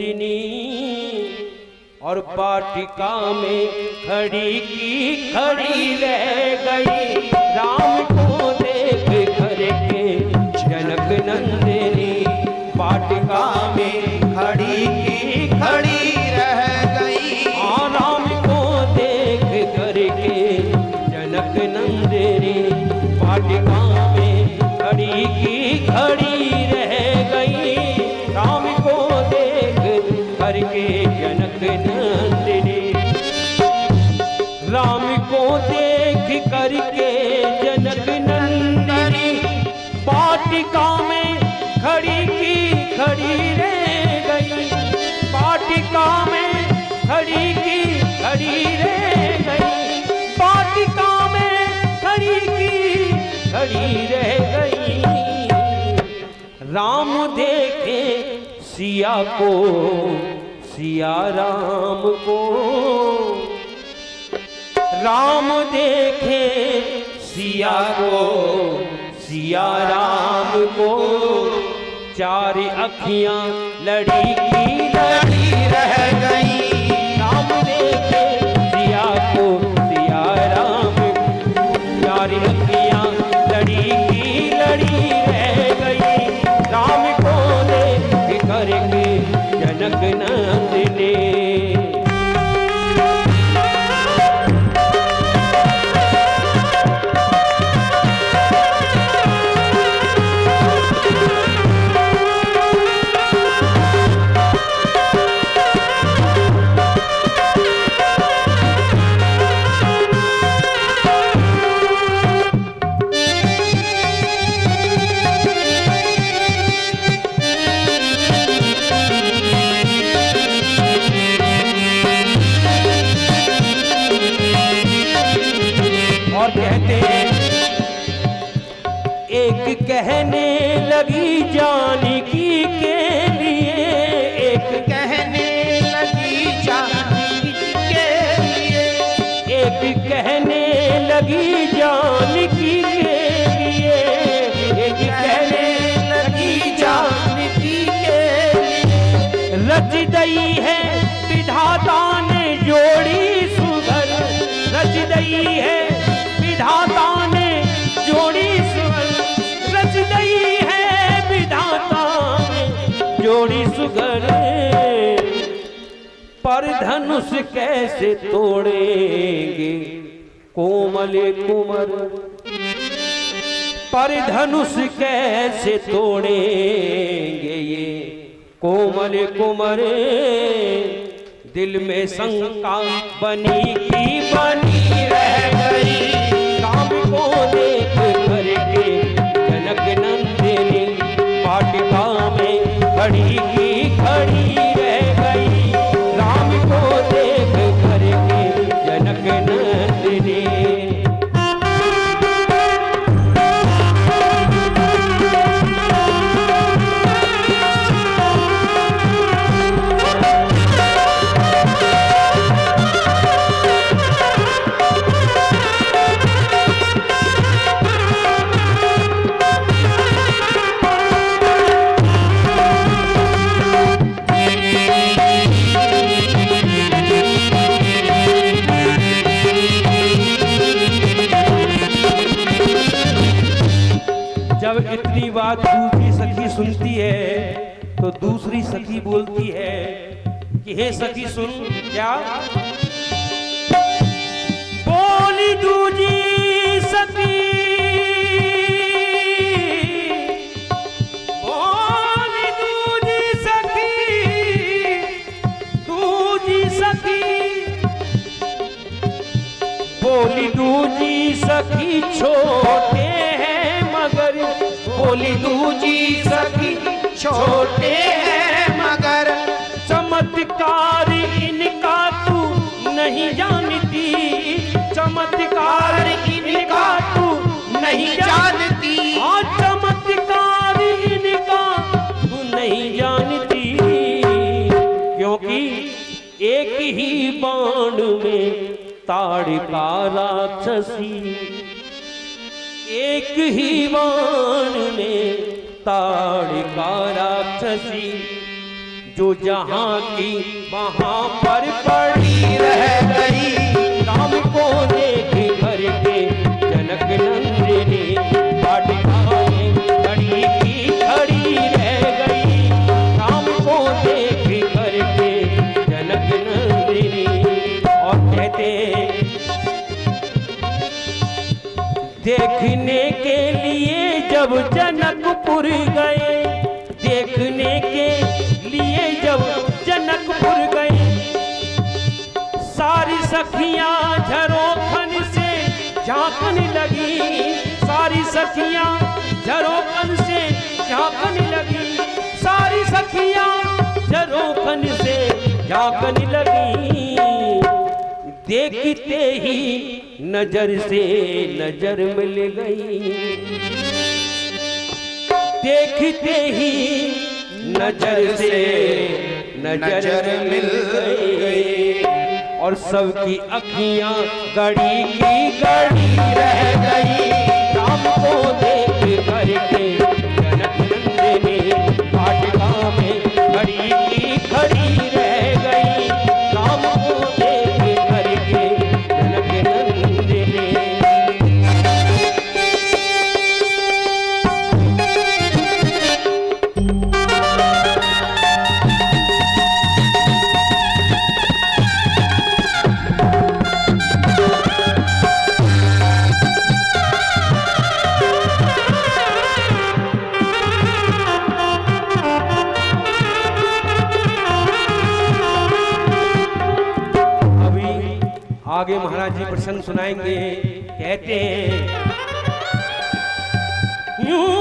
नंदिनी और वाटिका में खड़ी की खड़ी रह गई, राम को देख करके जनक नंदिनी वाटिका में खड़ी की खड़ी रह गई। हाँ, राम को देख करके जनक नंदिनी वाटिका में खड़ी की खड़ी रह गई, राम को देख करके जनक नंदिनी। राम को देख करके जनक नंदिनी वाटिका में खड़ी की खड़ी रह गई, वाटिका में खड़ी की खड़ी रह गई, वाटिका में खड़ी की खड़ी रह गई। राम देखे सिया को, सिया राम को, राम देखे सिया को, सिया राम को, चार अखियां लड़ी की लड़ी रह गई। राम देखे सिया को, सिया राम को, चार अखियां लड़ी की लड़ी रह गई, राम को देख करके जनक नंदिनी। एक कहने लगी जानकी के लिए, एक कहने लगी जानकी के लिए, एक कहने लगी जानकी के लिए, एक कहने लगी जानकी के लिए। रच दई है विधाता ने जोड़ी सुघर, रच दई है विधाता ने जोड़ी सुघर, रच दई है विधाता ने जोड़ी सुघर। पर धनुष कैसे तोड़ेंगे कोमल कुंवर, पर धनुष कैसे तोड़ेंगे ये कोमल कुंवर। दिल में शंका बनी की बनी रह गई, राम को देख करके जनक नंदिनी वाटिका में खड़ी की खड़ी रह गई, राम को देख करके जनक नंदिनी। जब इतनी बात दूसरी सखी सुनती है तो दूसरी सखी बोलती है कि हे सखी सुन, क्या बोली दूजी सखी, बोली दूजी सखी, दूजी सखी, बोली दूजी सखी छोटे मगर, बोली दूजी सखी छोटे हैं मगर, चमत्कार इनका तू नहीं जानती, चमत्कार इनका तू नहीं जानती। हाँ, चमत्कार इनका तू नहीं जानती, क्योंकि एक ही बाण में ताड़का राक्षसी, एक ही बाण में ताड़का राक्षसी, जो जहाँ की वहाँ पर पड़ी रह गई। राम को देख करके जनक नंदिनी वाटिका में खड़ी की खड़ी रह गई। राम को देख करके जनक नंदिनी। और कहते देखने के लिए जब जनकपुर गए, देखने के लिए जब जनकपुर गए, सारी सखियां झरोखन से झांकने लगी। सारी सखियां झरोखन से झांकने लगी। सारी सखियां झरोखन से झांकने लगी। देखते ही नजर से नजर मिल गई। देखते ही नजर से नजर मिल गई। और सबकी अखियां गड़ी की गड़ी रह गई। राम को देख करके जनक नंदिनी वाटिका में खड़ी की खड़ी रह गई। राम को देख करके जनक नंदिनी। आगे महाराज जी प्रसंग सुनाएंगे। कहते हैं यूं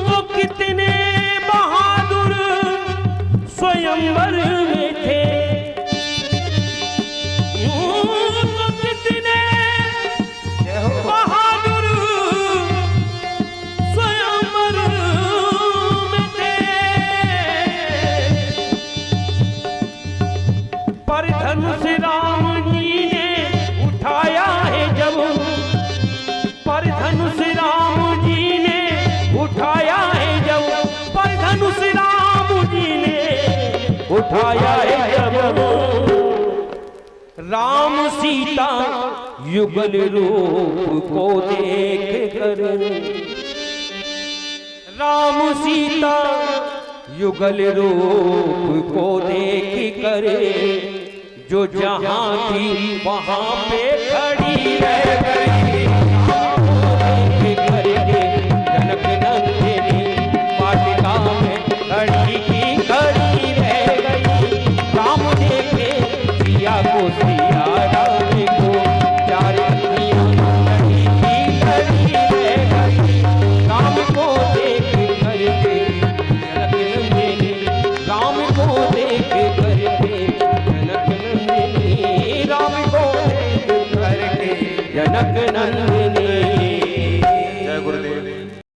तो कितने बहादुर स्वयंवर में थे। यूं तो कितने बहादुर धनुष राम जी ने उठाया है जब, पर धनुष राम जी ने उठाया है जब, पर धनुष राम जी ने उठाया है जब। राम सीता युगल रूप को देख कर, राम सीता युगल रूप को देख कर जो जहाँ थी वहाँ पे खड़ी रह